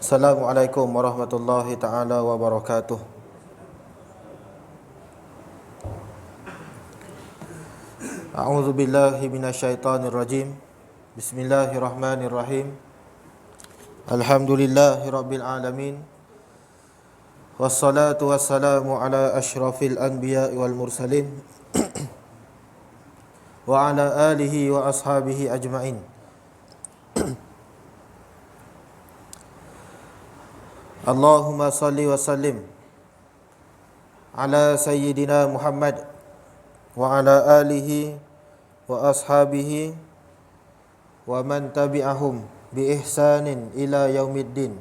Assalamualaikum warahmatullahi taala wabarakatuh. A'udzu billahi minasyaitonir rajim. Bismillahirrahmanirrahim. Alhamdulillahirabbil alamin. Wassalatu wassalamu ala asyrafil anbiya'i wal mursalin wa ala alihi wa ashabihi ajma'in. Allahumma salli wa sallim ala sayyidina Muhammad wa ala alihi wa ashabihi wa man tabi'ahum bi ihsanin ila yaumiddin.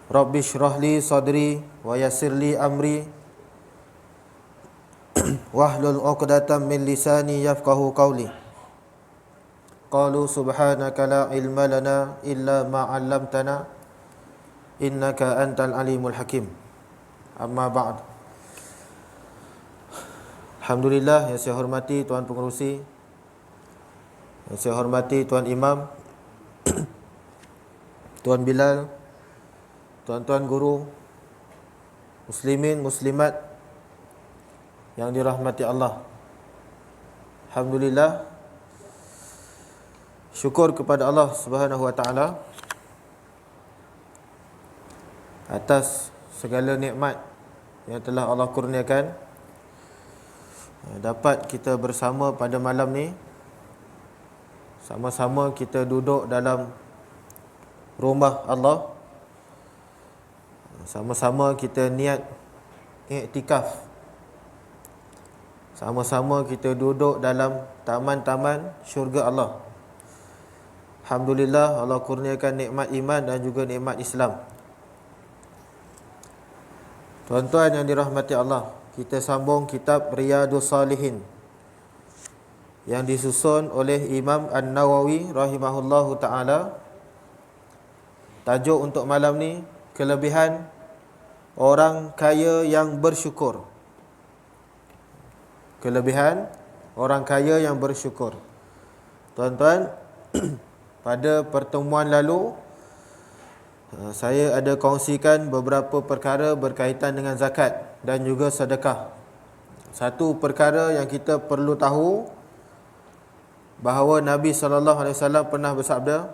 Rabbi shrah li sadri wa yassir li amri wahlul 'uqdatam min lisani yafqahu qawli. Qalu subhanaka la ilma lana illa ma 'allamtana innaka antal alimul hakim. Amma ba'd. Alhamdulillah, yang saya hormati Tuan Pengerusi, yang saya hormati Tuan Imam, Tuan Bilal, tuan-tuan guru, muslimin, muslimat yang dirahmati Allah. Alhamdulillah, syukur kepada Allah Subhanahu wa taala atas segala nikmat yang telah Allah kurniakan, dapat kita bersama pada malam ni. Sama-sama kita duduk dalam rumah Allah, sama-sama kita niat iktikaf, sama-sama kita duduk dalam taman-taman syurga Allah. Alhamdulillah, Allah kurniakan nikmat iman dan juga nikmat Islam. Tuan-tuan yang dirahmati Allah, kita sambung kitab Riyadhus Salihin yang disusun oleh Imam An-Nawawi rahimahullahu ta'ala. Tajuk untuk malam ni, kelebihan orang kaya yang bersyukur. Kelebihan orang kaya yang bersyukur. Tuan-tuan, pada pertemuan lalu saya ada kongsikan beberapa perkara berkaitan dengan zakat dan juga sedekah. Satu perkara yang kita perlu tahu, bahawa Nabi SAW pernah bersabda,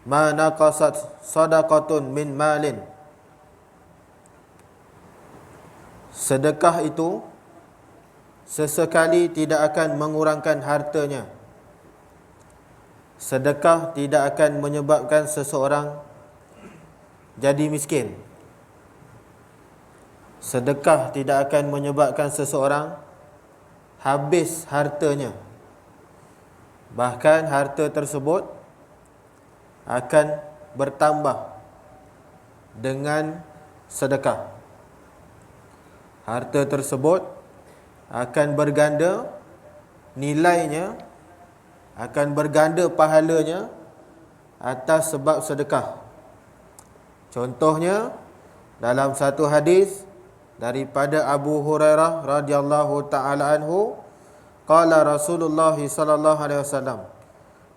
ma naqasat sadaqatun min malin. Sedekah itu sesekali tidak akan mengurangkan hartanya. Sedekah tidak akan menyebabkan seseorang jadi miskin. Sedekah tidak akan menyebabkan seseorang habis hartanya. Bahkan harta tersebut akan bertambah dengan sedekah. Harta tersebut akan berganda nilainya, akan berganda pahalanya atas sebab sedekah. Contohnya, dalam satu hadis daripada Abu Hurairah radhiyallahu taala anhu, qala Rasulullah sallallahu alaihi wasallam,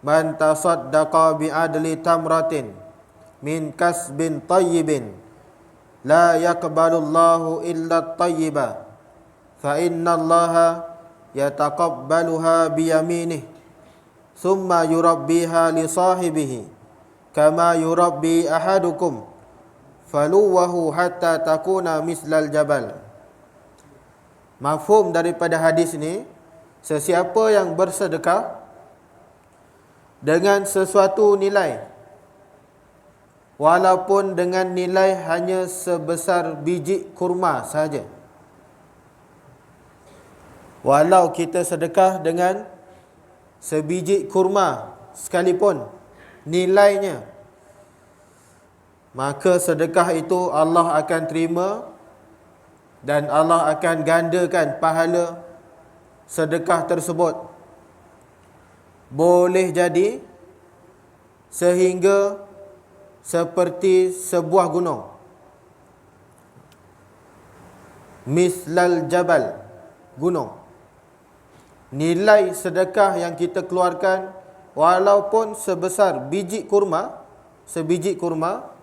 man tasaddaqa bi adli tamratin min kasbin tayyibin la yaqbalullahu illa at-tayyiba fa innallaha yataqabbaluha bi yaminih thumma yurabbiha li sahibihi kama yurabbi ahadukum faluwahu hatta takuna mislal jabal. Mafhum daripada hadis ni, sesiapa yang bersedekah dengan sesuatu nilai, walaupun dengan nilai hanya sebesar biji kurma sahaja. Walau kita sedekah dengan sebiji kurma sekalipun nilainya, maka sedekah itu Allah akan terima dan Allah akan gandakan pahala sedekah tersebut. Boleh jadi sehingga seperti sebuah gunung. Mislal jabal, gunung. nilai sedekah yang kita keluarkan walaupun sebesar sebiji kurma,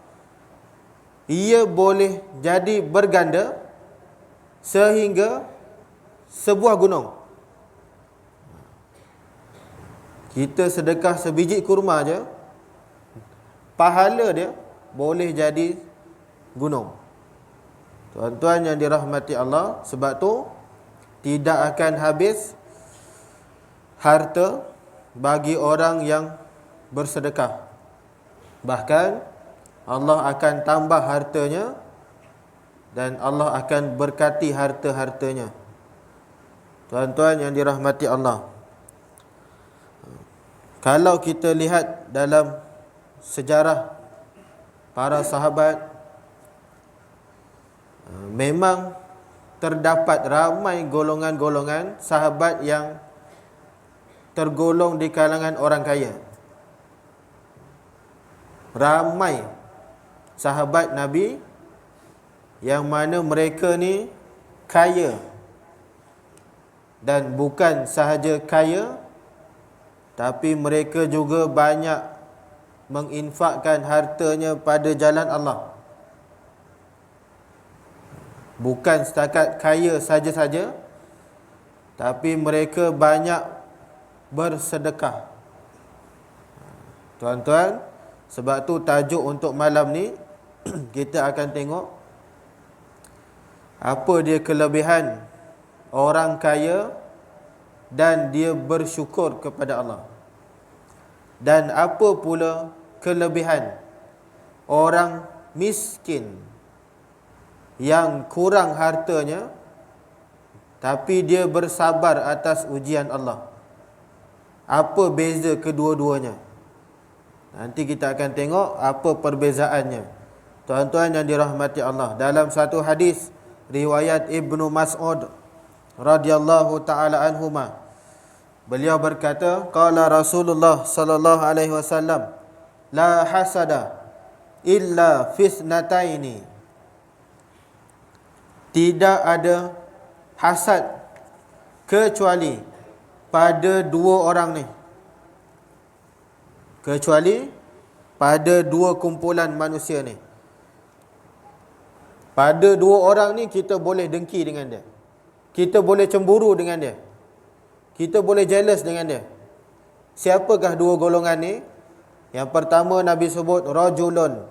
ia boleh jadi berganda sehingga sebuah gunung. Kita sedekah sebiji kurma je, pahala dia boleh jadi gunung. Tuan-tuan yang dirahmati Allah, sebab tu tidak akan habis harta bagi orang yang bersedekah. Bahkan Allah akan tambah hartanya dan Allah akan berkati harta-hartanya. Tuan-tuan yang dirahmati Allah, kalau kita lihat dalam sejarah para sahabat, memang terdapat ramai golongan-golongan sahabat yang tergolong di kalangan orang kaya. Ramai sahabat Nabi yang mana mereka ni kaya, dan bukan sahaja kaya, tapi mereka juga banyak menginfakkan hartanya pada jalan Allah. Bukan setakat kaya saja-saja, tapi mereka banyak bersedekah. Tuan-tuan, sebab tu tajuk untuk malam ni kita akan tengok apa dia kelebihan orang kaya dan dia bersyukur kepada Allah, dan apa pula kelebihan orang miskin yang kurang hartanya tapi dia bersabar atas ujian Allah. Apa beza kedua-duanya? Nanti kita akan tengok apa perbezaannya. Tuan-tuan yang dirahmati Allah, dalam satu hadis riwayat Ibnu Mas'ud radhiyallahu taala anhuma, beliau berkata, qala Rasulullah sallallahu alaihi wasallam, la hasada illa fisnataini. Tidak ada hasad kecuali pada dua orang ni. Kecuali pada dua kumpulan manusia ni. Pada dua orang ni kita boleh dengki dengan dia, kita boleh cemburu dengan dia, kita boleh jealous dengan dia. Siapakah dua golongan ni? Yang pertama Nabi sebut, rajulun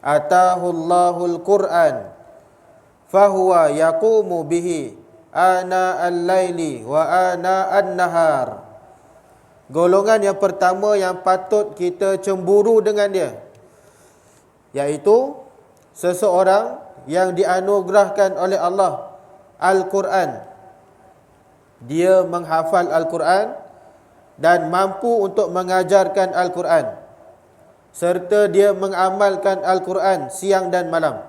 atahullahul Qur'an fahuwa yaqumu bihi ana al-laili wa ana an-nahar. Golongan yang pertama yang patut kita cemburu dengan dia, iaitu seseorang yang dianugerahkan oleh Allah Al-Quran. Dia menghafal Al-Quran dan mampu untuk mengajarkan Al-Quran, serta dia mengamalkan Al-Quran siang dan malam.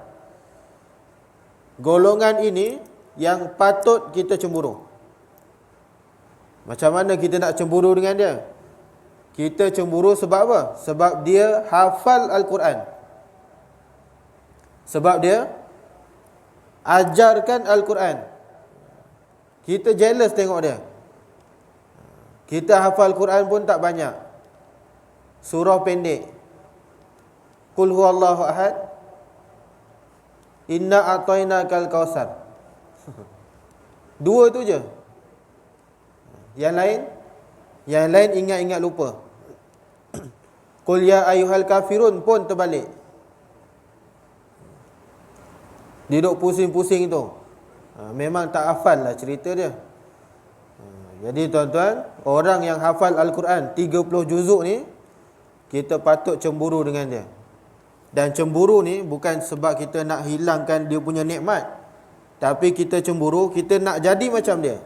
Golongan ini yang patut kita cemburu. Macam mana kita nak cemburu dengan dia? Kita cemburu sebab apa? Sebab dia hafal Al-Quran, sebab dia ajarkan Al-Quran. Kita jealous tengok dia. Kita hafal Quran pun tak banyak, surah pendek, Qul huwallahu ahad, Inna a'tainakal kausar. Dua tu je. Yang lain ingat-ingat lupa. Qul ya ayyuhal kafirun pun terbalik. Duduk pusing-pusing tu. Memang tak hafal lah cerita dia. Jadi tuan-tuan, orang yang hafal Al-Quran 30 juzuk ni, kita patut cemburu dengan dia. Dan cemburu ni bukan sebab kita nak hilangkan dia punya nikmat, tapi kita cemburu, kita nak jadi macam dia.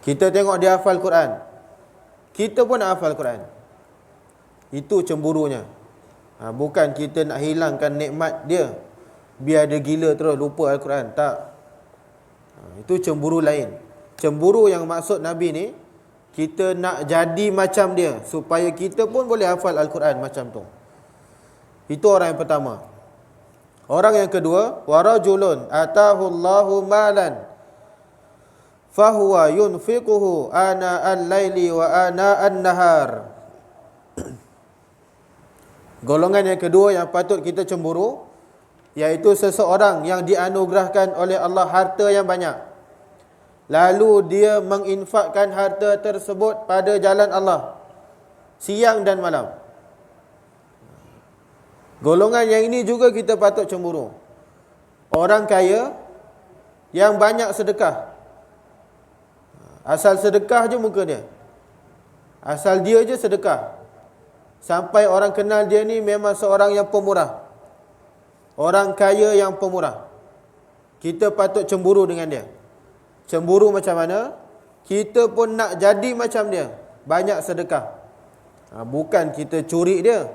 Kita tengok dia hafal Quran, kita pun nak hafal Quran. Itu cemburunya. Bukan kita nak hilangkan nikmat dia, biar dia gila terus lupa Al-Quran. Tak. Itu cemburu lain. Cemburu yang maksud Nabi ni, kita nak jadi macam dia, supaya kita pun boleh hafal Al-Quran macam tu. Itu orang yang pertama. Orang yang kedua, warajulun atahullahu malan fahuwa yunfiquhu ana al-laili wa ana an-nahar. Golongan yang kedua yang patut kita cemburu, iaitu seseorang yang dianugerahkan oleh Allah harta yang banyak, lalu dia menginfakkan harta tersebut pada jalan Allah siang dan malam. Golongan yang ini juga kita patut cemburu. Orang kaya yang banyak sedekah, asal sedekah je muka dia, asal dia je sedekah, sampai orang kenal dia ni memang seorang yang pemurah, orang kaya yang pemurah. Kita patut cemburu dengan dia. Cemburu macam mana? Kita pun nak jadi macam dia, banyak sedekah. Bukan kita curi dia,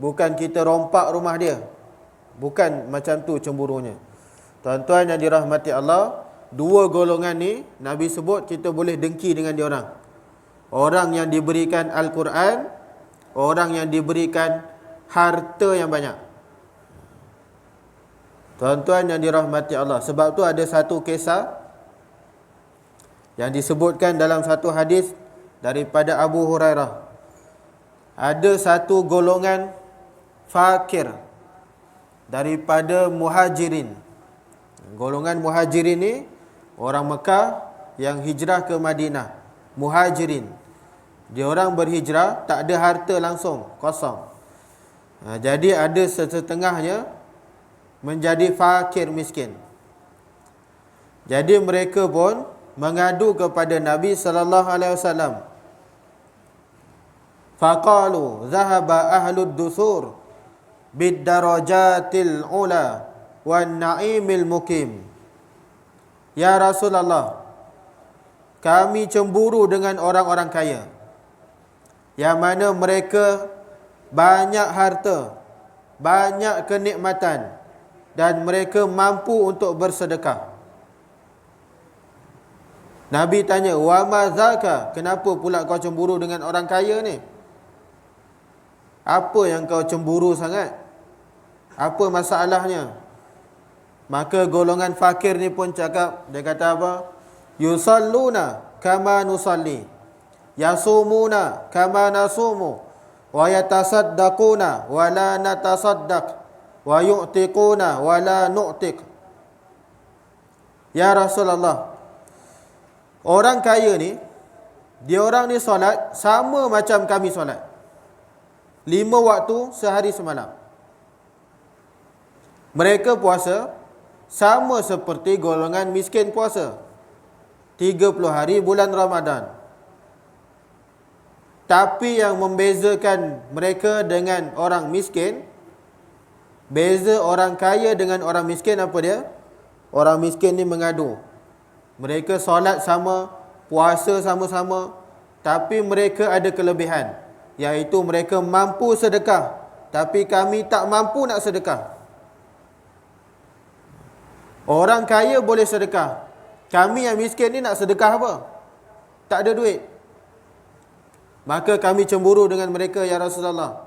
bukan kita rompak rumah dia, bukan macam tu cemburunya. Tuan-tuan yang dirahmati Allah, dua golongan ni Nabi sebut kita boleh dengki dengan dia orang. Orang yang diberikan Al-Quran, orang yang diberikan harta yang banyak. Tuan-tuan yang dirahmati Allah, sebab tu ada satu kisah yang disebutkan dalam satu hadis daripada Abu Hurairah. Ada satu golongan fakir daripada muhajirin. Golongan muhajirin ni orang Mekah yang hijrah ke Madinah. Muhajirin, dia orang berhijrah, tak ada harta langsung, kosong. Jadi ada setengahnya menjadi fakir miskin. Jadi mereka pun mengadu kepada Nabi sallallahu alaihi wasallam. Faqalu zahaba ahlud dusur bid darajatil ula wan na'imil mukim. Ya Rasulullah, kami cemburu dengan orang-orang kaya yang mana mereka banyak harta, banyak kenikmatan, dan mereka mampu untuk bersedekah. Nabi tanya, wa ma zaka, kenapa pula kau cemburu dengan orang kaya ni? Apa yang kau cemburu sangat? Apa masalahnya? Maka golongan fakir ni pun cakap, dia kata apa? Yusalluna kama nusalli, yasumuna kama nasumu, wa yatasaddaquna wa la natasaddaq, wa yu'tiquna wa la nu'tiq. Ya Rasulullah, orang kaya ni, dia orang ni solat sama macam kami solat, 5 waktu sehari semalam. Mereka puasa sama seperti golongan miskin puasa, 30 hari bulan Ramadan. Tapi yang membezakan mereka dengan orang miskin, beza orang kaya dengan orang miskin apa dia? Orang miskin ni mengadu. Mereka solat sama, puasa sama-sama, tapi mereka ada kelebihan, iaitu mereka mampu sedekah, tapi kami tak mampu nak sedekah. Orang kaya boleh sedekah, kami yang miskin ni nak sedekah apa? Tak ada duit. Maka kami cemburu dengan mereka, ya Rasulullah.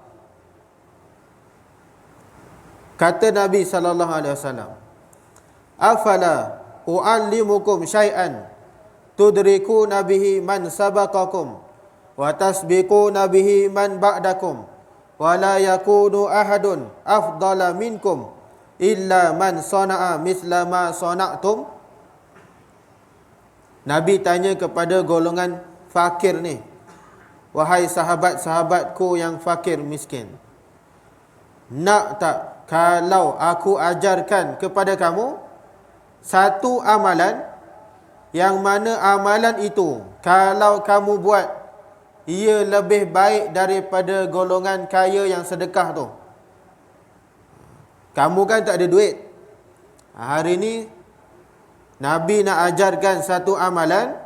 Kata Nabi sallallahu alaihi wasallam, afala u'allimukum syai'an tudrikuna bihi man sabaqakum wa tasbiquna bihi man ba'dakum wa la yakunu ahadun afdala minkum illa man sana'a misla ma sana'tum. Nabi tanya kepada golongan fakir ni, wahai sahabat-sahabatku yang fakir miskin, nak tak kalau aku ajarkan kepada kamu satu amalan, yang mana amalan itu kalau kamu buat, ia lebih baik daripada golongan kaya yang sedekah tu. Kamu kan tak ada duit. Hari ni Nabi nak ajarkan satu amalan,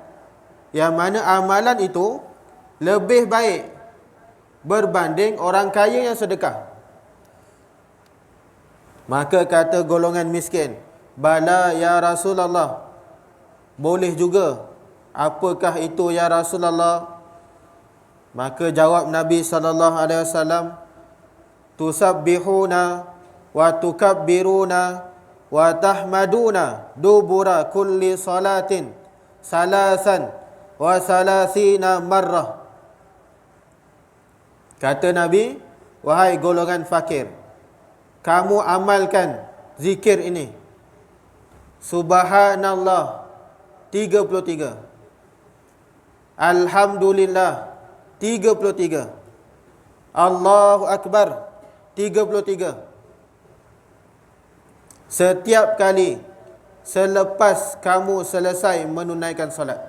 yang mana amalan itu lebih baik berbanding orang kaya yang sedekah. Maka kata golongan miskin, bala ya Rasulullah, boleh juga. Apakah itu ya Rasulullah? Maka jawab Nabi sallallahu alaihi wasallam, tusabbihuna wa tukabbiruna wa tahmaduna dubura kulli salatin salasan wa salasina marrah. Kata Nabi, wahai golongan fakir, kamu amalkan zikir ini. Subhanallah 33, Alhamdulillah 33, Allahu Akbar 33. Setiap kali selepas kamu selesai menunaikan solat.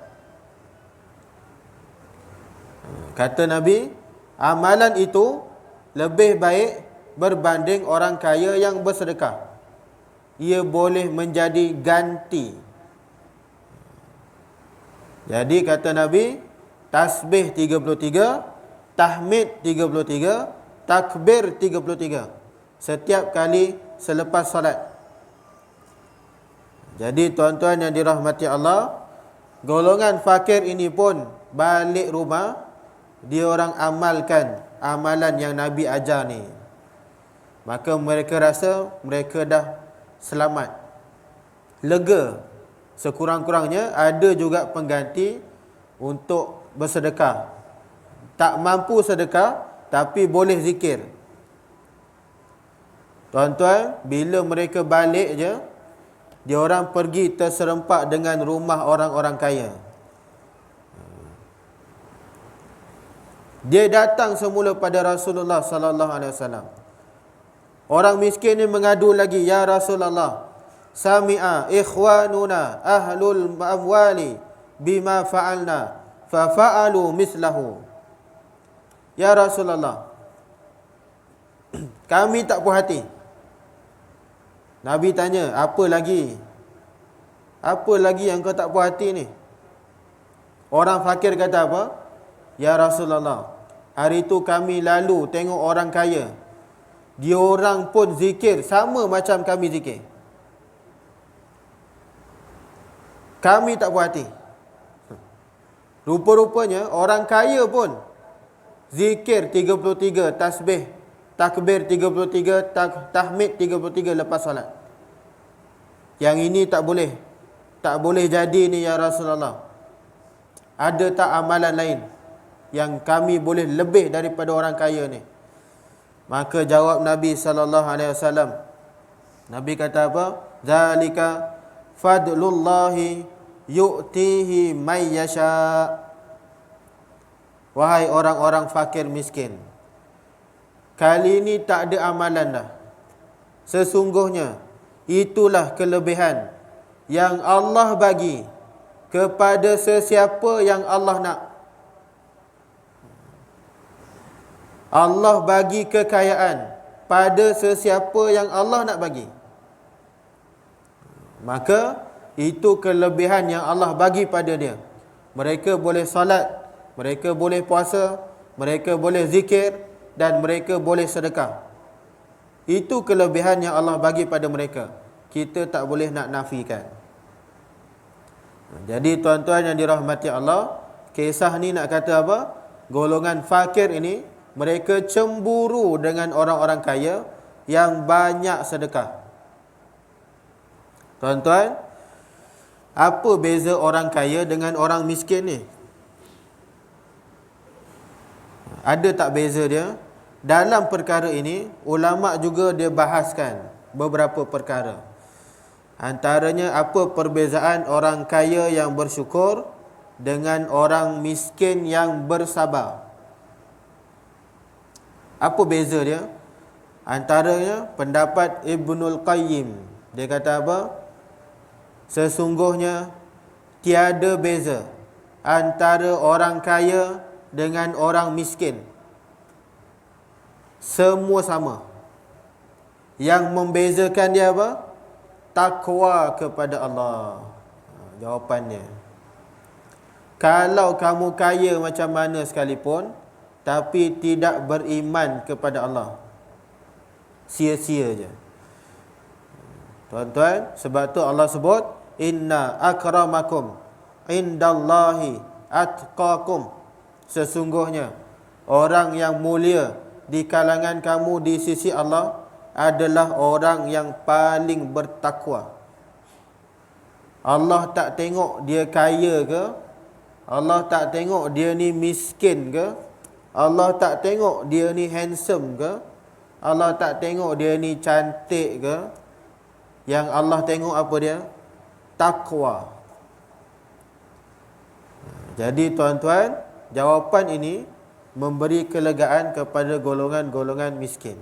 Kata Nabi, amalan itu lebih baik berbanding orang kaya yang bersedekah. Ia boleh menjadi ganti. Jadi kata Nabi, tasbih 33, tahmid 33, takbir 33 setiap kali selepas solat. Jadi tuan-tuan yang dirahmati Allah, golongan fakir ini pun balik rumah, dia orang amalkan amalan yang Nabi ajar ni. Maka mereka rasa mereka dah selamat, lega. Sekurang-kurangnya ada juga pengganti untuk bersedekah. Tak mampu sedekah tapi boleh zikir. Tuan-tuan, bila mereka balik je, dia orang pergi terserempak dengan rumah orang-orang kaya. Dia datang semula pada Rasulullah sallallahu alaihi wasallam. Orang miskin ni mengadu lagi, ya Rasulullah, sami'a ikhwanuna ahlul amwali bima fa'alna fa fa'alu mislahu. Ya Rasulullah, kami tak puas hati. Nabi tanya, apa lagi? Apa lagi yang kau tak puas hati ni? Orang fakir kata apa? Ya Rasulullah, hari tu kami lalu tengok orang kaya, dia orang pun zikir sama macam kami zikir. Kami tak puas hati. Rupa-rupanya orang kaya pun zikir 33, tasbih, takbir 33, tahmid 33 lepas solat. Yang ini tak boleh. Tak boleh jadi ni ya Rasulullah. Ada tak amalan lain yang kami boleh lebih daripada orang kaya ni? Maka jawab Nabi sallallahu alaihi wasallam. Nabi kata apa? Zalika fadlullahi yu'tihi may yasha. Wahai orang-orang fakir miskin, kali ini tak ada amalan dah. Sesungguhnya itulah kelebihan yang Allah bagi kepada sesiapa yang Allah nak. Allah bagi kekayaan pada sesiapa yang Allah nak bagi. Maka itu kelebihan yang Allah bagi pada dia. Mereka boleh salat, mereka boleh puasa, mereka boleh zikir, dan mereka boleh sedekah. Itu kelebihan yang Allah bagi pada mereka. Kita tak boleh nak nafikan. Jadi tuan-tuan yang dirahmati Allah, kisah ni nak kata apa? Golongan fakir ini, mereka cemburu dengan orang-orang kaya yang banyak sedekah. Tuan-tuan, apa beza orang kaya dengan orang miskin ni? Ada tak beza dia? Dalam perkara ini, ulama' juga dia bahaskan beberapa perkara. Antaranya, apa perbezaan orang kaya yang bersyukur dengan orang miskin yang bersabar? Apa beza dia? Antaranya, pendapat Ibnul Qayyim. Dia kata apa? Sesungguhnya, tiada beza antara orang kaya dengan orang miskin. Semua sama. Yang membezakan dia apa? Takwa kepada Allah. Jawapannya, kalau kamu kaya macam mana sekalipun, tapi tidak beriman kepada Allah, sia-sia je. Tuan-tuan, sebab tu Allah sebut, inna akramakum indallahi atqakum. Sesungguhnya orang yang mulia di kalangan kamu di sisi Allah adalah orang yang paling bertakwa. Allah tak tengok dia kaya ke, Allah tak tengok dia ni miskin ke, Allah tak tengok dia ni handsome ke, Allah tak tengok dia ni cantik ke. Yang Allah tengok apa dia? Takwa. Jadi tuan-tuan, jawapan ini memberi kelegaan kepada golongan-golongan miskin.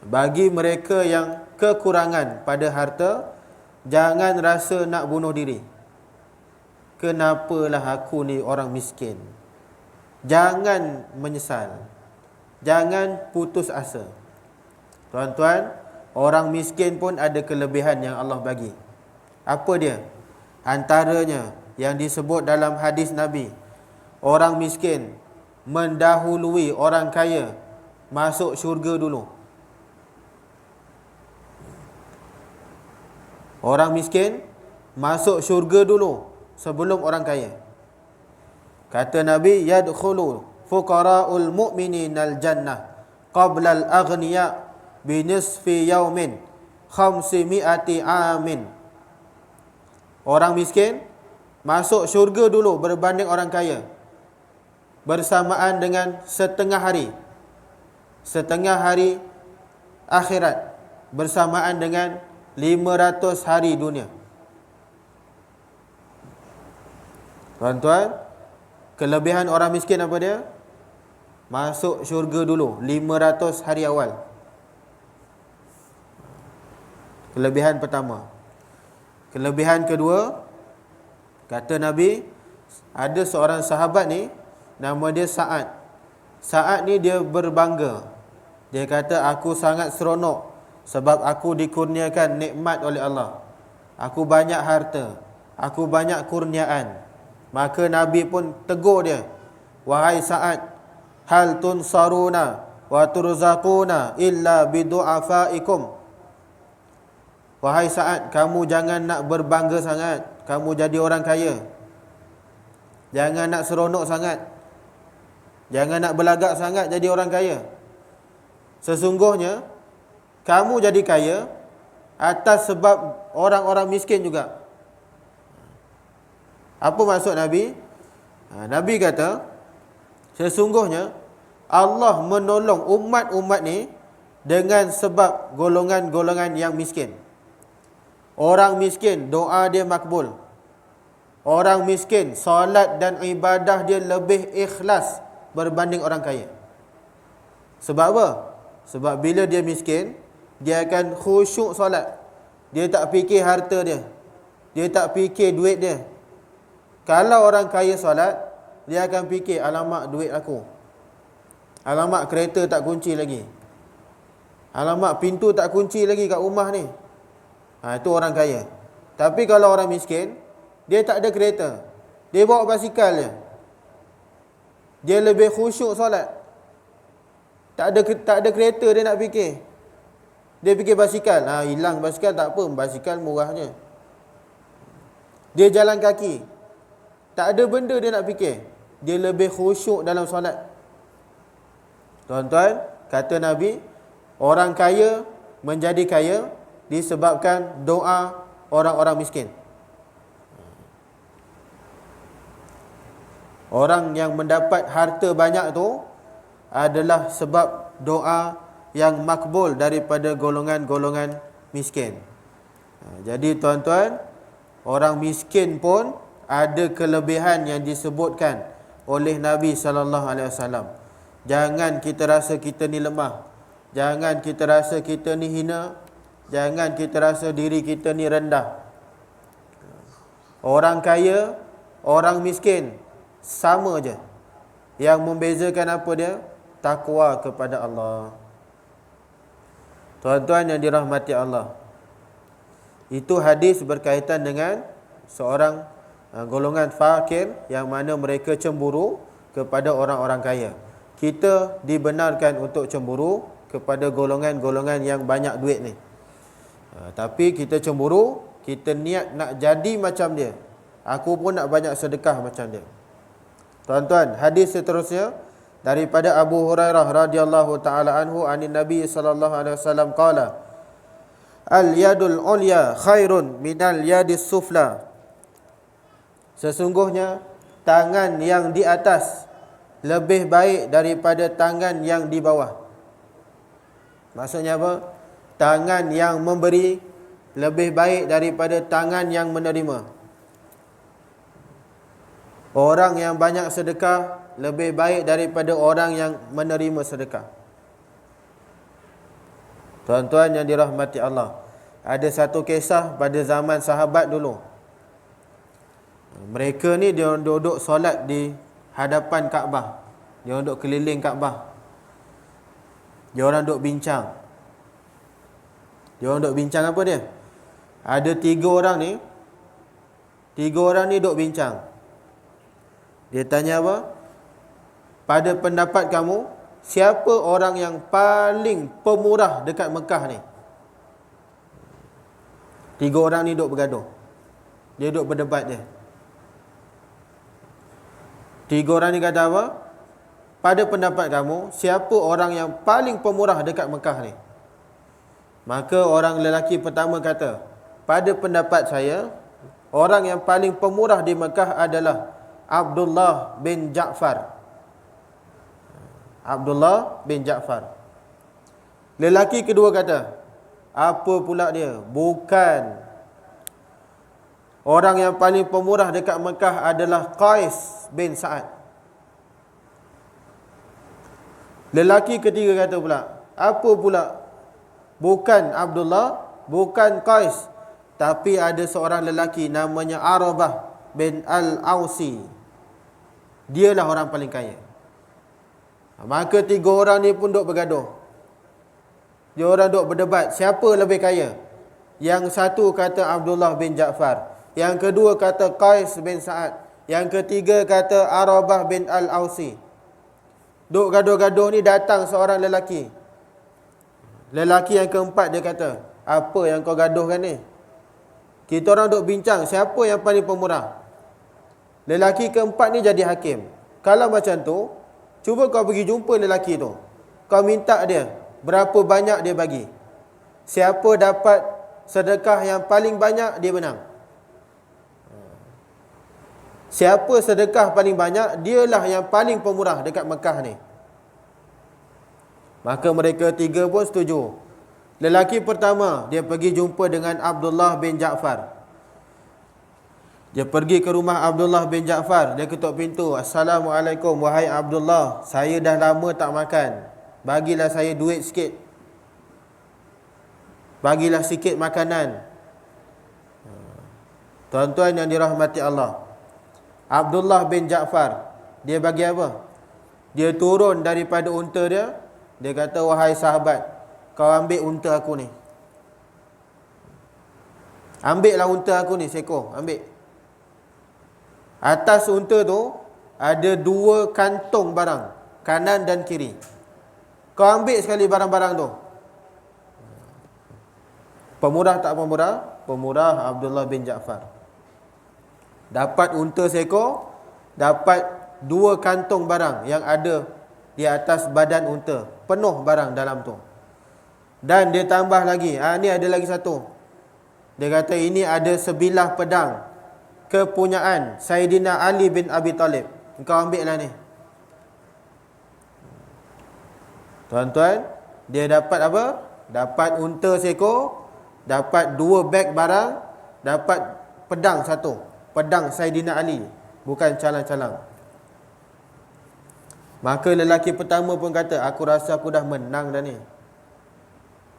Bagi mereka yang kekurangan pada harta, jangan rasa nak bunuh diri. Kenapalah aku ni orang miskin? Jangan menyesal. Jangan putus asa. Tuan-tuan, orang miskin pun ada kelebihan yang Allah bagi. Apa dia? Antaranya yang disebut dalam hadis Nabi, orang miskin mendahului orang kaya masuk syurga dulu. Orang miskin masuk syurga dulu sebelum orang kaya. Kata Nabi, yadkhulu fuqara'ul mu'mininal jannah qabla al-aghniya binisfi yaumin 500 amin. Orang miskin masuk syurga dulu berbanding orang kaya bersamaan dengan setengah hari. Setengah hari akhirat bersamaan dengan 500 hari dunia. Tuan-tuan, kelebihan orang miskin apa dia? Masuk syurga dulu 500 hari awal. Kelebihan pertama. Kelebihan kedua, kata Nabi, ada seorang sahabat ni, nama dia Sa'ad. Sa'ad ni dia berbangga. Dia kata, aku sangat seronok sebab aku dikurniakan nikmat oleh Allah. Aku banyak harta, aku banyak kurniaan. Maka Nabi pun tegur dia, wahai Sa'ad, hal tunsaruna wa turzaquna illa bidu'afaikum. Wahai Sa'ad, kamu jangan nak berbangga sangat, kamu jadi orang kaya. Jangan nak seronok sangat, jangan nak belagak sangat jadi orang kaya. Sesungguhnya kamu jadi kaya atas sebab orang-orang miskin juga. Apa maksud Nabi? Nabi kata, sesungguhnya Allah menolong umat-umat ni dengan sebab golongan-golongan yang miskin. Orang miskin, doa dia makbul. Orang miskin, solat dan ibadah dia lebih ikhlas berbanding orang kaya. Sebab apa? Sebab bila dia miskin, dia akan khusyuk solat. Dia tak fikir harta dia, dia tak fikir duit dia. Kalau orang kaya solat, dia akan fikir, alamak duit aku, alamak kereta tak kunci lagi, alamak pintu tak kunci lagi kat rumah ni. Itu orang kaya. Tapi kalau orang miskin, dia tak ada kereta, dia bawa basikal je, dia lebih khusyuk solat. Tak ada kereta dia nak fikir, dia fikir basikal. Hilang basikal tak apa, basikal murahnya. Dia jalan kaki, tak ada benda dia nak fikir, dia lebih khusyuk dalam solat. Tuan-tuan, kata Nabi, orang kaya menjadi kaya disebabkan doa orang-orang miskin. Orang yang mendapat harta banyak tu adalah sebab doa yang makbul daripada golongan-golongan miskin. Jadi tuan-tuan, orang miskin pun ada kelebihan yang disebutkan oleh Nabi SAW. Jangan kita rasa kita ni lemah, jangan kita rasa kita ni hina, jangan kita rasa diri kita ni rendah. Orang kaya, orang miskin sama je. Yang membezakan apa dia? Takwa kepada Allah. Tuan-tuan yang dirahmati Allah, itu hadis berkaitan dengan seorang golongan fakir yang mana mereka cemburu kepada orang-orang kaya. Kita dibenarkan untuk cemburu kepada golongan-golongan yang banyak duit ni. Tapi kita cemburu, kita niat nak jadi macam dia. Aku pun nak banyak sedekah macam dia. Tuan-tuan, hadis seterusnya daripada Abu Hurairah radhiyallahu taala anhu anin Nabi sallallahu alaihi wasallam qala, al-yadul ulya khairun minal yadis sufla. Sesungguhnya tangan yang di atas lebih baik daripada tangan yang di bawah. Maksudnya apa? Tangan yang memberi lebih baik daripada tangan yang menerima. Orang yang banyak sedekah lebih baik daripada orang yang menerima sedekah. Tuan-tuan yang dirahmati Allah, ada satu kisah pada zaman sahabat dulu. Mereka ni dia duduk solat di hadapan Kaabah. Dia duduk keliling Kaabah. Dia orang duduk bincang. Dia orang duduk bincang apa dia? Ada tiga orang ni duduk bincang. Dia tanya apa? Pada pendapat kamu, siapa orang yang paling pemurah dekat Mekah ni? Tiga orang ni duduk bergaduh. Dia duduk berdebat je. Tiga orang ni kata apa? Pada pendapat kamu, siapa orang yang paling pemurah dekat Mekah ni? Maka orang lelaki pertama kata, pada pendapat saya, orang yang paling pemurah di Mekah adalah Abdullah bin Ja'far. Abdullah bin Ja'far. Lelaki kedua kata, apa pula dia? Bukan. Orang yang paling pemurah dekat Mekah adalah Qais bin Sa'ad. Lelaki ketiga kata pula, apa pula? Bukan Abdullah, bukan Qais, tapi ada seorang lelaki namanya Arabah bin Al-Ausi. Dialah orang paling kaya. Maka tiga orang ni pun duk bergaduh. Dia orang duk berdebat, siapa lebih kaya? Yang satu kata Abdullah bin Ja'far, yang kedua kata Qais bin Sa'ad, yang ketiga kata Arabah bin Al-Ausi. Duk gaduh-gaduh ni datang seorang lelaki. Lelaki yang keempat dia kata, apa yang kau gaduhkan ni? Kita orang duk bincang siapa yang paling pemurah. Lelaki keempat ni jadi hakim. Kalau macam tu, cuba kau pergi jumpa lelaki tu. Kau minta dia berapa banyak dia bagi. Siapa dapat sedekah yang paling banyak, dia menang. Siapa sedekah paling banyak, dialah yang paling pemurah dekat Mekah ni. Maka mereka tiga pun setuju. Lelaki pertama, dia pergi jumpa dengan Abdullah bin Ja'far. Dia pergi ke rumah Abdullah bin Ja'far. Dia ketuk pintu. Assalamualaikum, wahai Abdullah. Saya dah lama tak makan. Bagilah saya duit sikit. Bagilah sikit makanan. Tuan-tuan yang dirahmati Allah, Abdullah bin Ja'far, dia bagi apa? Dia turun daripada unta dia. Dia kata, wahai sahabat, kau ambil unta aku ni. Ambillah unta aku ni, seekor. Ambil. Atas unta tu ada dua kantong barang, kanan dan kiri. Kau ambil sekali barang-barang tu. Pemurah tak pemurah? Pemurah Abdullah bin Ja'far. Dapat unta seekor, dapat dua kantong barang yang ada di atas badan unta. Penuh barang dalam tu. Dan dia tambah lagi, ni ada lagi satu. Dia kata ini ada sebilah pedang kepunyaan Sayyidina Ali bin Abi Talib. Engkau ambil lah ni. Tuan-tuan, dia dapat apa? Dapat unta seekor, dapat dua beg barang, dapat pedang satu. Pedang Sayyidina Ali, bukan calang-calang. Maka lelaki pertama pun kata, aku rasa aku dah menang dah ni.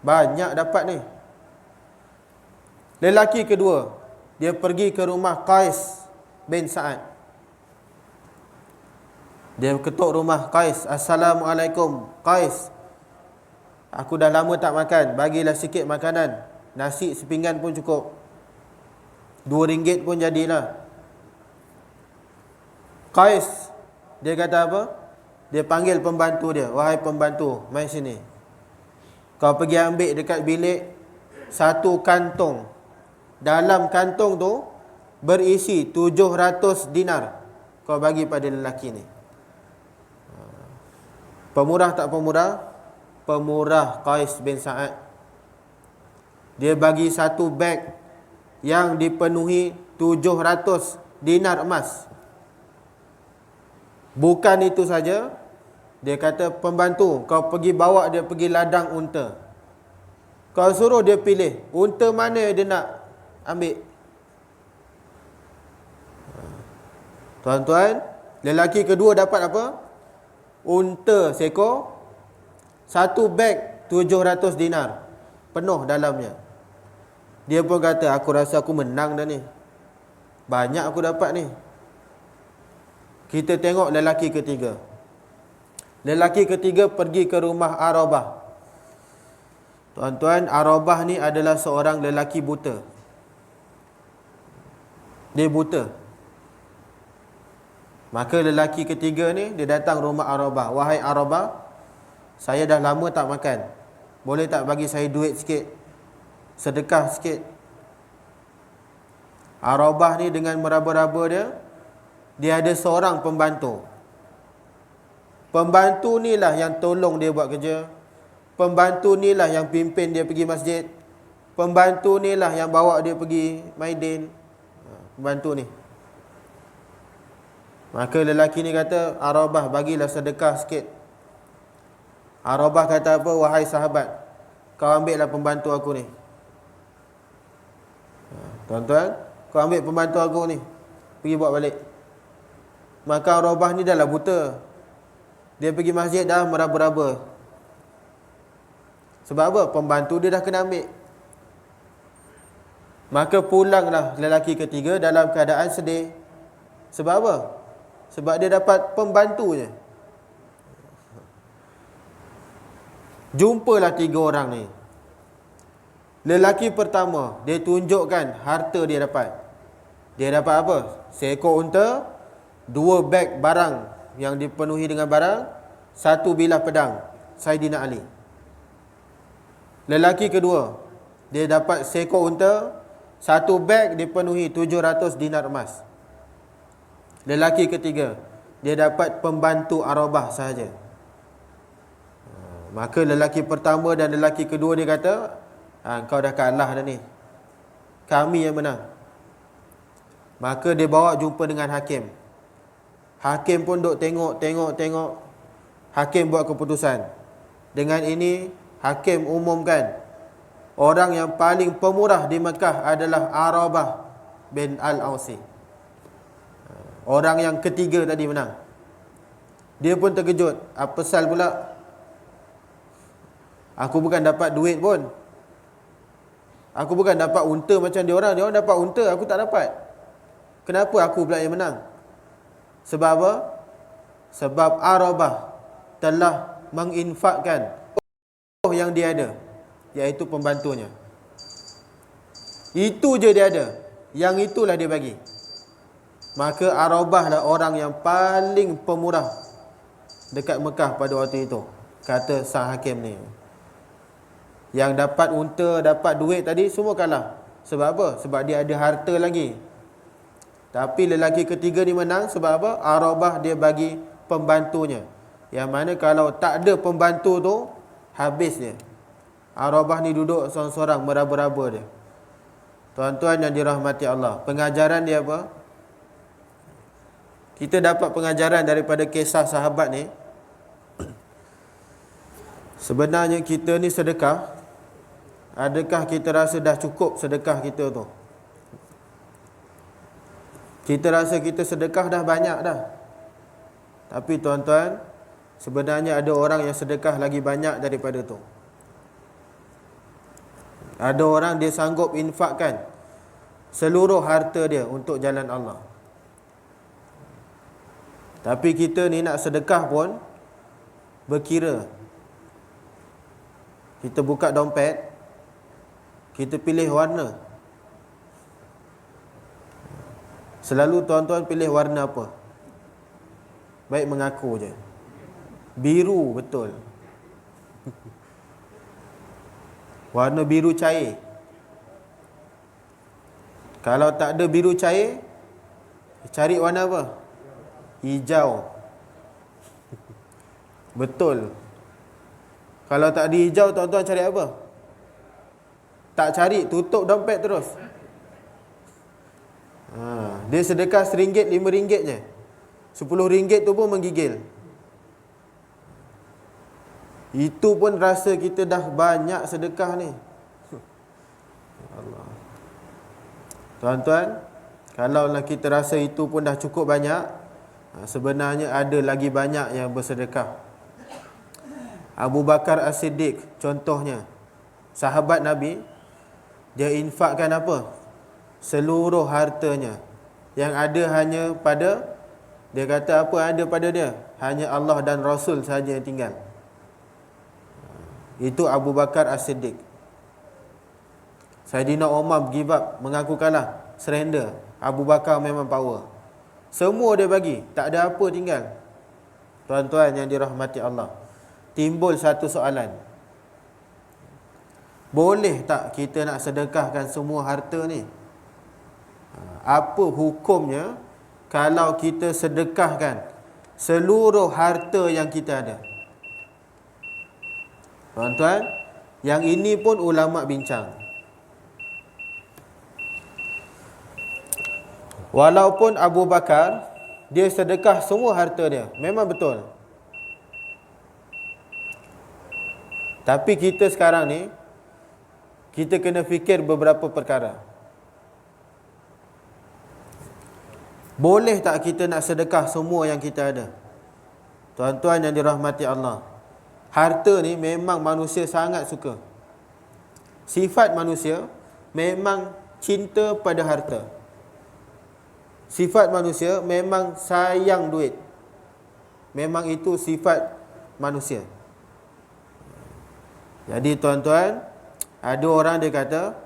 Banyak dapat ni. Lelaki kedua, dia pergi ke rumah Qais bin Sa'ad. Dia ketuk rumah Qais. Assalamualaikum Qais, aku dah lama tak makan. Bagilah sikit makanan. Nasi sepinggan pun cukup. RM2 pun jadilah. Qais, dia kata apa? Dia panggil pembantu dia. Wahai pembantu, mai sini. Kau pergi ambil dekat bilik satu kantong. Dalam kantong tu berisi 700 dinar. Kau bagi pada lelaki ni. Pemurah tak pemurah? Pemurah Qais bin Sa'ad. dia bagi satu beg yang dipenuhi 700 dinar emas. Bukan itu saja, dia kata pembantu, kau pergi bawa dia pergi ladang unta. Kau suruh dia pilih unta mana dia nak ambil. Tuan-tuan, lelaki kedua dapat apa? Unta seekor, satu beg 700 dinar penuh dalamnya. Dia pun kata, aku rasa aku menang dah ni, banyak aku dapat ni. Kita tengok lelaki ketiga. Lelaki ketiga pergi ke rumah Arabah. Tuan-tuan, Arabah ni adalah seorang lelaki buta. Dia buta. Maka lelaki ketiga ni, dia datang rumah Arabah. Wahai Arabah, saya dah lama tak makan, boleh tak bagi saya duit sikit, sedekah sikit. Arabah ni dengan meraba-raba dia ada seorang pembantu. Pembantu ni lah yang tolong dia buat kerja. Pembantu ni lah yang pimpin dia pergi masjid. Pembantu ni lah yang bawa dia pergi maidin. Pembantu ni. Maka lelaki ni kata, Arabah, bagilah sedekah sikit. Arabah kata apa? Wahai sahabat, kau ambillah pembantu aku ni. Tuan-tuan, kau ambil pembantu aku ni, pergi bawa balik. Maka Arabah ni dah lah buta. Dia pergi masjid dah meraba-raba. Sebab apa? Pembantu dia dah kena ambil. Maka pulanglah lelaki ketiga dalam keadaan sedih. Sebab apa? Sebab dia dapat pembantunya. Jumpalah tiga orang ni. Lelaki pertama, dia tunjukkan harta dia dapat. Dia dapat apa? Seekor unta, 2 beg barang yang dipenuhi dengan barang, 1 bilah pedang, Saidina Ali. Lelaki kedua, dia dapat seekor unta, 1 beg dipenuhi 700 dinar emas. Lelaki ketiga, dia dapat pembantu Arabah sahaja. Maka lelaki pertama dan lelaki kedua dia kata, kau dah kalah dah ni, kami yang menang. Maka dia bawa jumpa dengan hakim. Hakim pun duk tengok. Hakim buat keputusan. Dengan ini hakim umumkan, orang yang paling pemurah di Mekah adalah Arabah bin Al-Ausi. Orang yang ketiga tadi menang. Dia pun terkejut. Apa pasal pula? Aku bukan dapat duit pun. Aku bukan dapat unta macam dia orang. Dia orang dapat unta, aku tak dapat. Kenapa aku pula yang menang? Sebab apa? Sebab Arabah telah menginfakkan yang dia ada, iaitu pembantunya. Itu je dia ada, yang itulah dia bagi. Maka Arabah lah orang yang paling pemurah dekat Mekah pada waktu itu, kata sang hakim ni. Yang dapat unta, dapat duit tadi, semua kalah. Sebab apa? Sebab dia ada harta lagi. Tapi lelaki ketiga ni menang sebab apa? Arabah dia bagi pembantunya. Yang mana kalau tak ada pembantu tu, habis dia. Arabah ni duduk seorang-seorang meraba-raba dia. Tuan-tuan yang dirahmati Allah, pengajaran dia apa? Kita dapat pengajaran daripada kisah sahabat ni. Sebenarnya kita ni sedekah, adakah kita rasa dah cukup sedekah kita tu? Kita rasa kita sedekah dah banyak dah. Tapi tuan-tuan, sebenarnya ada orang yang sedekah lagi banyak daripada tu. Ada orang dia sanggup infakkan seluruh harta dia untuk jalan Allah. Tapi kita ni nak sedekah pun berkira. Kita buka dompet, kita pilih warna. Selalu tuan-tuan pilih warna apa? Baik mengaku je. Biru betul. Warna biru cair. Kalau tak ada biru cair, cari warna apa? Hijau. Betul. Kalau tak ada hijau, tuan-tuan cari apa? Tak cari, tutup dompet terus. Dia sedekah RM1, RM5 je. RM10 tu pun menggigil. Itu pun rasa kita dah banyak sedekah ni. Allah. Tuan-tuan, kalaulah kita rasa itu pun dah cukup banyak, sebenarnya ada lagi banyak yang bersedekah. Abu Bakar As-Siddiq contohnya, sahabat Nabi, dia infakkan apa? Seluruh hartanya. Yang ada hanya pada, dia kata apa ada pada dia? Hanya Allah dan Rasul sahaja yang tinggal. Itu Abu Bakar As-Siddiq. Saidina Umar give up, mengaku kalah, surrender. Abu Bakar memang power. Semua dia bagi, tak ada apa tinggal. Tuan-tuan yang dirahmati Allah, timbul satu soalan. Boleh tak kita nak sedekahkan semua harta ni? Apa hukumnya kalau kita sedekahkan seluruh harta yang kita ada? Tuan-tuan, yang ini pun ulama bincang. Walaupun Abu Bakar dia sedekah semua harta dia, memang betul. Tapi kita sekarang ni, kita kena fikir beberapa perkara. Boleh tak kita nak sedekah semua yang kita ada? Tuan-tuan yang dirahmati Allah, harta ni memang manusia sangat suka. Sifat manusia memang cinta pada harta. Sifat manusia memang sayang duit. Memang itu sifat manusia. Jadi tuan-tuan, ada orang dia kata,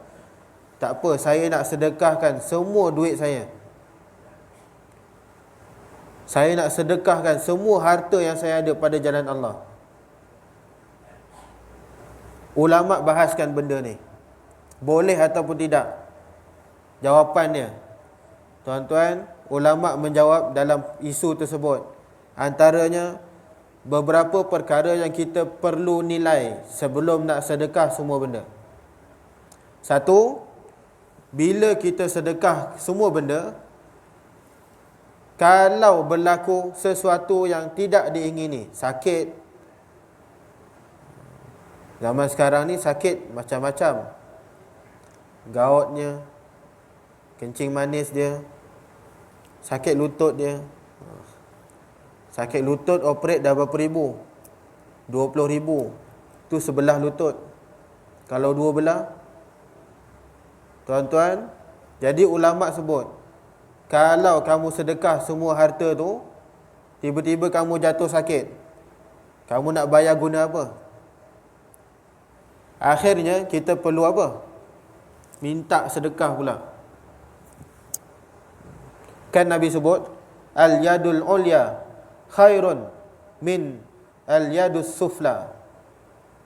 tak apa, saya nak sedekahkan semua duit saya. Saya nak sedekahkan semua harta yang saya ada pada jalan Allah. Ulama bahaskan benda ni, boleh ataupun tidak. Jawapannya, tuan-tuan, ulama menjawab dalam isu tersebut. Antaranya, beberapa perkara yang kita perlu nilai sebelum nak sedekah semua benda. Satu, bila kita sedekah semua benda, kalau berlaku sesuatu yang tidak diingini, sakit. Zaman sekarang ni sakit macam-macam. Gautnya, kencing manis dia, sakit lutut dia. Sakit lutut operate dah berapa ribu? 20,000. Tu sebelah lutut. Kalau dua belah, tuan-tuan, jadi ulama sebut, kalau kamu sedekah semua harta tu, tiba-tiba kamu jatuh sakit, kamu nak bayar guna apa? Akhirnya kita perlu apa? Minta sedekah pula. Kan Nabi sebut, al-yadul ulya khairun min al-yadus sufla.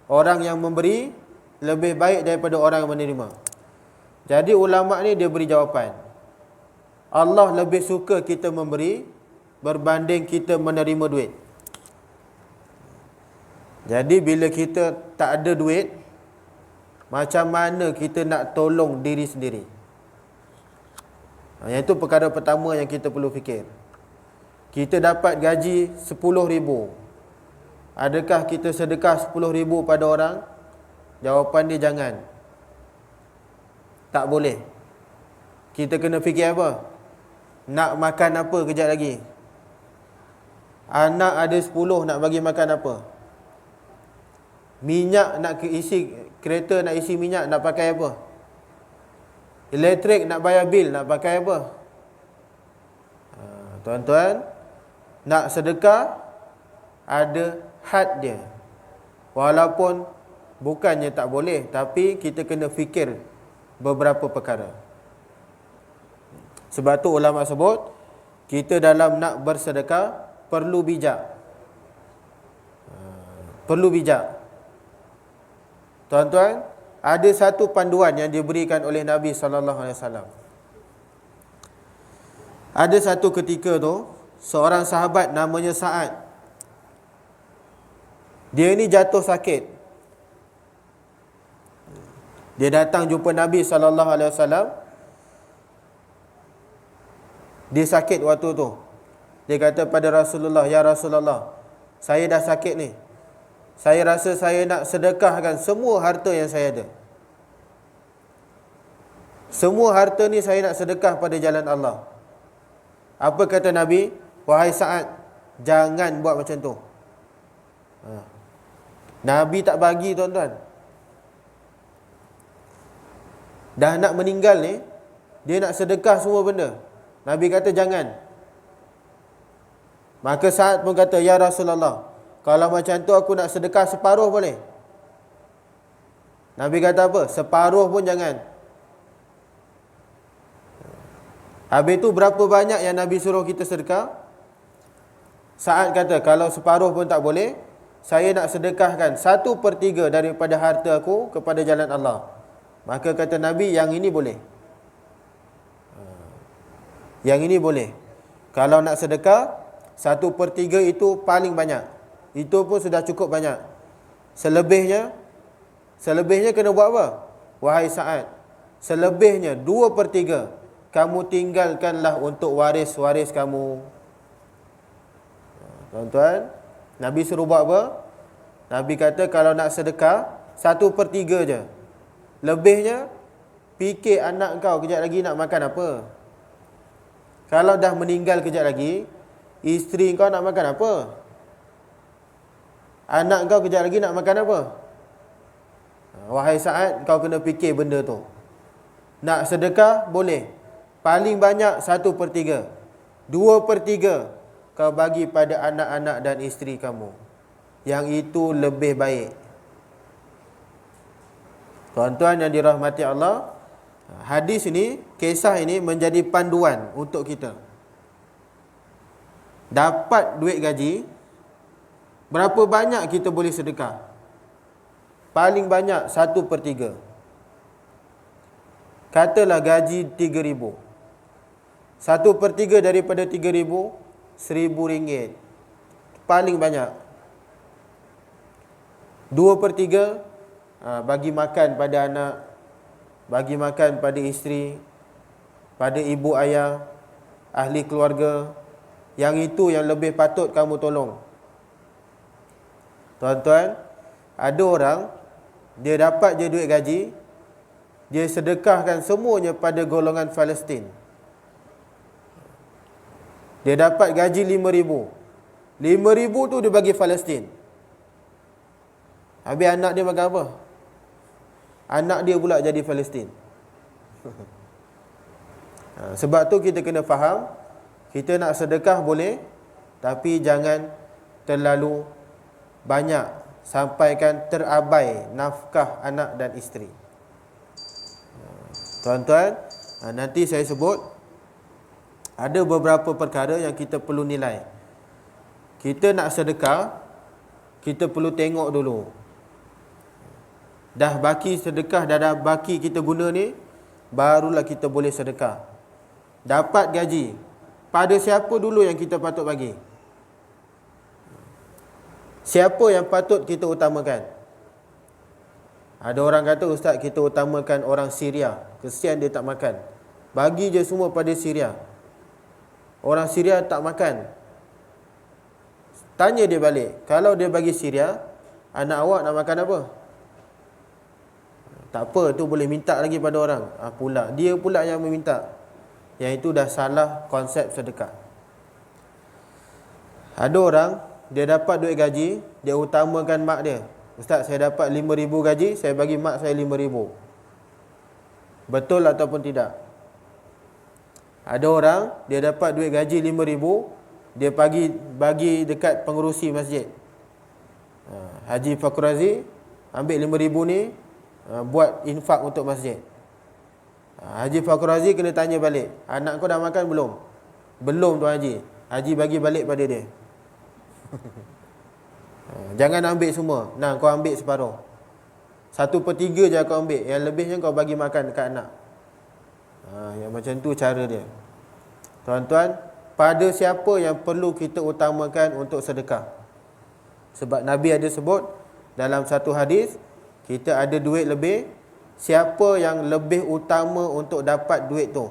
Orang yang memberi lebih baik daripada orang yang menerima. Jadi ulama ni dia beri jawapan, Allah lebih suka kita memberi berbanding kita menerima duit. Jadi bila kita tak ada duit, macam mana kita nak tolong diri sendiri? Yang itu perkara pertama yang kita perlu fikir. Kita dapat gaji 10,000. Adakah kita sedekah 10,000 pada orang? Jawapan dia jangan. Tak boleh. Kita kena fikir apa? Nak makan apa kejap lagi? Anak ada 10, nak bagi makan apa? Minyak nak isi, kereta nak isi minyak, nak pakai apa? Elektrik nak bayar bil, nak pakai apa? Tuan-tuan, nak sedekah ada had dia. Walaupun bukannya tak boleh, tapi kita kena fikir beberapa perkara. Sebab tu ulama sebut, kita dalam nak bersedekah perlu bijak. Perlu bijak. Tuan-tuan, ada satu panduan yang diberikan oleh Nabi SAW. Ada satu ketika tu, seorang sahabat namanya Sa'ad. Dia ni jatuh sakit. Dia datang jumpa Nabi SAW. Dia sakit waktu tu. Dia kata pada Rasulullah, "Ya Rasulullah, saya dah sakit ni. Saya rasa saya nak sedekahkan semua harta yang saya ada. Semua harta ni saya nak sedekah pada jalan Allah." Apa kata Nabi? "Wahai Sa'ad, jangan buat macam tu." Nabi tak bagi, tuan-tuan. Dah nak meninggal ni, dia nak sedekah semua benda. Nabi kata jangan. Maka Sa'ad pun kata, "Ya Rasulullah, kalau macam tu aku nak sedekah separuh boleh?" Nabi kata apa? Separuh pun jangan. Habis tu berapa banyak yang Nabi suruh kita sedekah? Sa'ad kata, "Kalau separuh pun tak boleh, saya nak sedekahkan 1/3 daripada harta aku kepada jalan Allah." Maka kata Nabi, yang ini boleh. Yang ini boleh. Kalau nak sedekah, 1/3 itu paling banyak. Itu pun sudah cukup banyak. Selebihnya kena buat apa? Wahai Sa'ad, selebihnya 2/3 kamu tinggalkanlah untuk waris-waris kamu. Tuan-tuan, Nabi suruh buat apa? Nabi kata kalau nak sedekah, 1/3 je. Lebihnya, fikir anak kau kejap lagi nak makan apa. Kalau dah meninggal kejap lagi, isteri kau nak makan apa? Anak kau kejap lagi nak makan apa? Wahai Sa'ad, kau kena fikir benda tu. Nak sedekah, boleh. Paling banyak 1/3. 2/3 kau bagi pada anak-anak dan isteri kamu. Yang itu lebih baik. Tuan-tuan yang dirahmati Allah, hadis ini, kisah ini menjadi panduan untuk kita. Dapat duit gaji, berapa banyak kita boleh sedekah? Paling banyak 1/3. Katalah gaji 3,000. 1/3 daripada 3,000, RM1,000. Paling banyak. 2/3 bagi makan pada anak, bagi makan pada isteri, pada ibu ayah, ahli keluarga. Yang itu yang lebih patut kamu tolong. Tuan-tuan, ada orang, dia dapat je duit gaji, dia sedekahkan semuanya pada golongan Palestin. Dia dapat gaji 5,000. 5,000 tu dia bagi Palestin. Habis anak dia makan apa? Anak dia pula jadi Palestin. Sebab tu kita kena faham, kita nak sedekah boleh, tapi jangan terlalu banyak, sampaikan terabai nafkah anak dan isteri. Tuan-tuan, nanti saya sebut ada beberapa perkara yang kita perlu nilai. Kita nak sedekah, kita perlu tengok dulu. Dah baki sedekah, dah baki kita guna ni, barulah kita boleh sedekah. Dapat gaji, pada siapa dulu yang kita patut bagi? Siapa yang patut kita utamakan? Ada orang kata, "Ustaz, kita utamakan orang Syria. Kesian dia tak makan. Bagi je semua pada Syria." Orang Syria tak makan. Tanya dia balik, kalau dia bagi Syria, anak awak nak makan apa? Tak apa, tu boleh minta lagi pada orang. Pula dia pula yang meminta. Yang itu dah salah konsep sedekah. Ada orang, dia dapat duit gaji, dia utamakan mak dia. "Ustaz, saya dapat 5,000 gaji, saya bagi mak saya 5,000. Betul ataupun tidak? Ada orang, dia dapat duit gaji 5,000, dia bagi dekat pengerusi masjid. Haji Fakhrazi ambil 5,000 ni, buat infak untuk masjid. Haji Fakhrazi kena tanya balik, "Anak kau dah makan belum?" "Belum, Tuan Haji." Haji bagi balik pada dia. Jangan ambil semua. Nah, kau ambil separuh. 1/3 je kau ambil, yang lebihnya kau bagi makan dekat anak. Yang macam tu cara dia. Tuan-tuan, pada siapa yang perlu kita utamakan untuk sedekah? Sebab Nabi ada sebut dalam satu hadis, kita ada duit lebih, siapa yang lebih utama untuk dapat duit tu?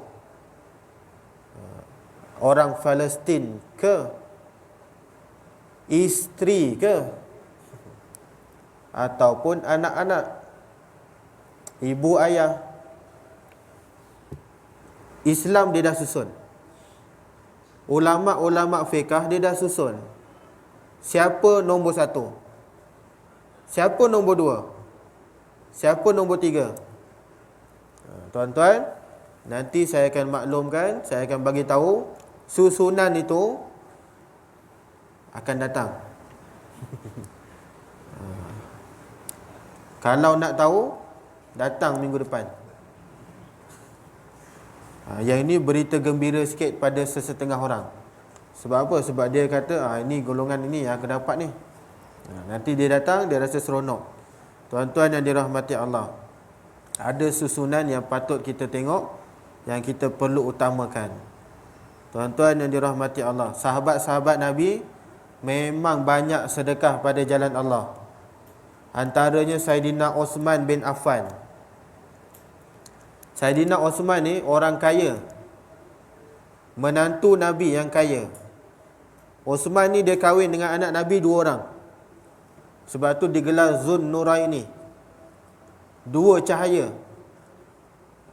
Orang Palestin ke? Isteri ke? Ataupun anak-anak? Ibu ayah? Islam dia dah susun. Ulama-ulama fiqah dia dah susun. Siapa nombor satu? Siapa nombor dua? Siapa nombor tiga? Tuan-tuan, nanti saya akan maklumkan, saya akan bagi tahu susunan itu akan datang. Kalau nak tahu, datang minggu depan. Yang ini berita gembira sikit pada sesetengah orang. Sebab apa? Sebab dia kata, ini golongan ini yang aku dapat ni. Nanti dia datang, dia rasa seronok. Tuan-tuan yang dirahmati Allah, ada susunan yang patut kita tengok, yang kita perlu utamakan. Tuan-tuan yang dirahmati Allah, sahabat-sahabat Nabi memang banyak sedekah pada jalan Allah. Antaranya Saidina Osman bin Affan. Saidina Osman ni orang kaya, menantu Nabi yang kaya. Osman ni dia kahwin dengan anak Nabi 2 orang. Sebab tu digelar Zun Nuraini, 2 cahaya.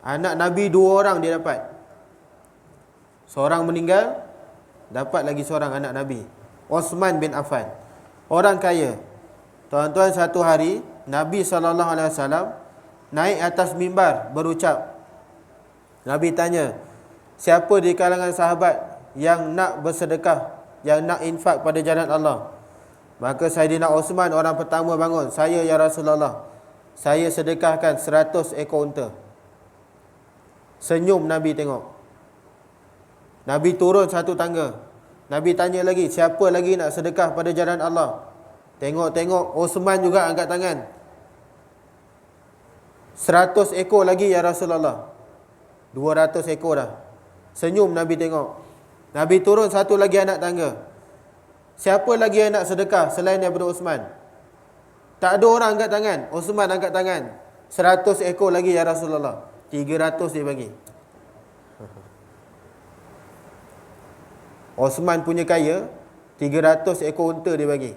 Anak Nabi 2 orang dia dapat. Seorang meninggal, dapat lagi seorang anak Nabi, Osman bin Affan, orang kaya. Tuan-tuan, satu hari Nabi SAW naik atas mimbar berucap. Nabi tanya, siapa di kalangan sahabat yang nak bersedekah, yang nak infak pada jalan Allah? Maka Saidina Osman orang pertama bangun, saya ya Rasulullah, saya sedekahkan 100 ekor unta. Senyum Nabi tengok. Nabi turun satu tangga. Nabi tanya lagi, siapa lagi nak sedekah pada jalan Allah? Tengok-tengok, Osman juga angkat tangan. 100 ekor lagi ya Rasulullah. 200 ekor dah. Senyum Nabi tengok. Nabi turun satu lagi anak tangga. Siapa lagi yang nak sedekah selain daripada Osman? Tak ada orang angkat tangan. Osman angkat tangan. 100 ekor lagi ya Rasulullah. 300 dia bagi. Osman punya kaya, 300 ekor unta dia bagi.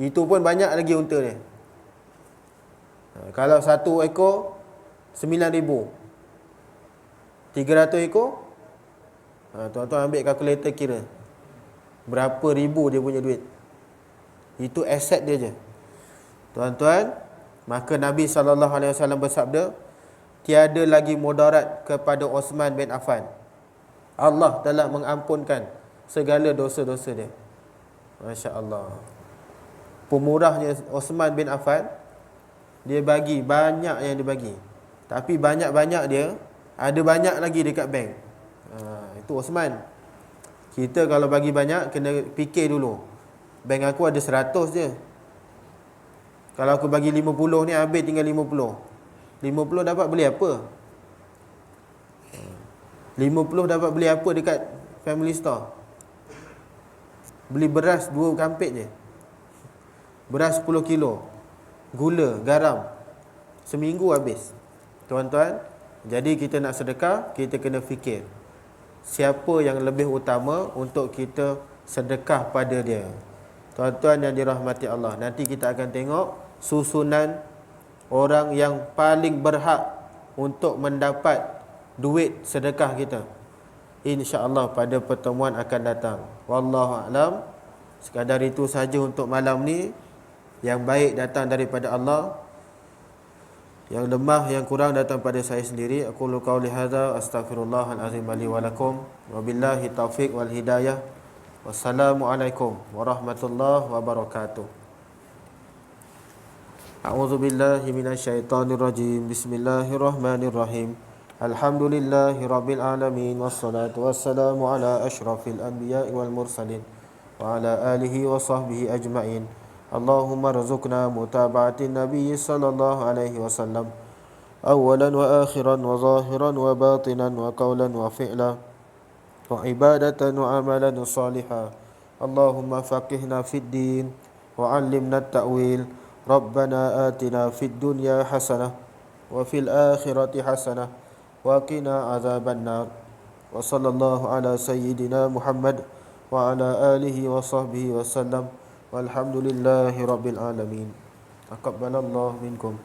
Itu pun banyak lagi unta dia. Kalau satu ekor 9,000, 300 ekor, tuan-tuan ambil kalkulator kira berapa ribu dia punya duit. Itu aset dia je. Tuan-tuan, maka Nabi SAW bersabda, tiada lagi mudarat kepada Osman bin Affan. Allah telah mengampunkan segala dosa-dosa dia. Masya Allah. Pemurahnya Osman bin Affan, dia bagi banyak yang dia bagi. Tapi banyak-banyak dia, ada banyak lagi dekat bank. Itu Osman. Kita kalau bagi banyak, kena fikir dulu. Bank aku ada 100 je. Kalau aku bagi 50 ni, habis tinggal 50. 50 dapat beli apa? 50 dapat beli apa dekat family store? Beli beras 2 kampit je. Beras 10 kilo. Gula, garam. Seminggu habis. Tuan-tuan, jadi kita nak sedekah, kita kena fikir siapa yang lebih utama untuk kita sedekah pada dia. Tuan-tuan yang dirahmati Allah, nanti kita akan tengok susunan orang yang paling berhak untuk mendapat duit sedekah kita, insya-Allah pada pertemuan akan datang. Wallahu a'lam. Sekadar itu saja untuk malam ni. Yang baik datang daripada Allah, yang lemah, yang kurang datang pada saya sendiri. Aqulu qauli hadza astaghfirullahal azim li wa lakum. Wabillahi taufik wal hidayah. Wassalamualaikum warahmatullahi wabarakatuh. A'udzu billahi minasyaitonir rajim. Bismillahirrahmanirrahim. Alhamdulillahirabbil alamin wassalatu wassalamu ala asyrafil anbiya'i wal mursalin wa ala alihi wa sahbihi ajma'in. Allahumma rzuqna mutaba'atin nabiy sallallahu alaihi wasallam awalan wa akhiran wa zahiran wa batinan wa qawlan wa fi'lan wa ibadatan wa amalan salihan. Allahumma faqihna fid din wa 'allimna at-ta'wil Rabbana atina fid dunya hasanah wa fil akhirati hasanah wa qina azabannar. Wa sallallahu ala sayyidina Muhammad wa ala alihi wa sahbihi wa sallam. Walhamdulillahi rabbil alamin. Taqabbalallahu minkum.